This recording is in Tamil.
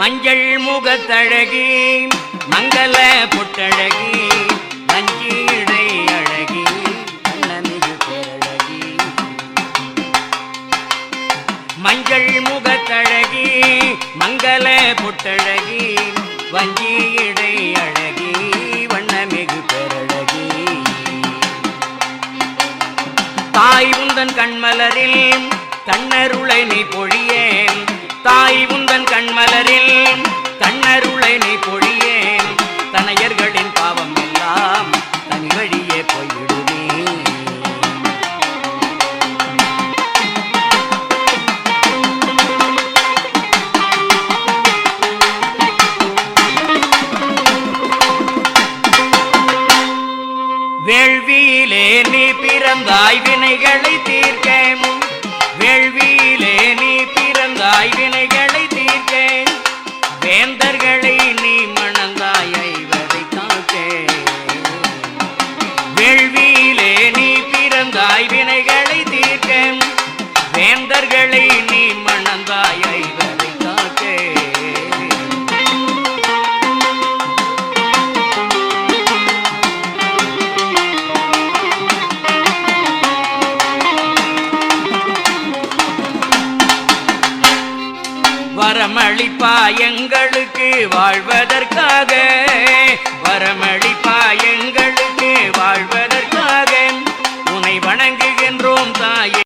மஞ்சள் முகத்தழகி மங்கள பொட்டழகி நஞ்சீடை அழகி அண்ணமிகு பேரழகி. மஞ்சள் முகத்தழகி மங்கள பொட்டழகி வஞ்சியடை அழகி வண்ணமிகு பேரழகி. தாய் உந்தன் கண்மலரில் தன்னருளை நீ பொழியேன், தாய் உந்தன் கண்மலரில் தன்னருளை நீ பொழியேன், தனையர்களின் பாவம் எல்லாம் தனி வழியே போய்விடுமே. வேள்வியிலே நீ பிறந்தாய் வினைகளை தீர்க்க, வேள்வியிலே நீ பிறந்தாய் வினைகளை தீர்க்க, வேந்தர்களை நீ மணந்தாய் ஐவரை காக்க. வேள்வியிலே நீ பிறந்தாய் வினைகளை தீர்க்க, வேந்தர்களை நீ மணந்தாய் ஐவரை காக்க. வரமளிப்பாய் எங்களுக்கு வாழ்வதற்காக, வரமளிப்பாய்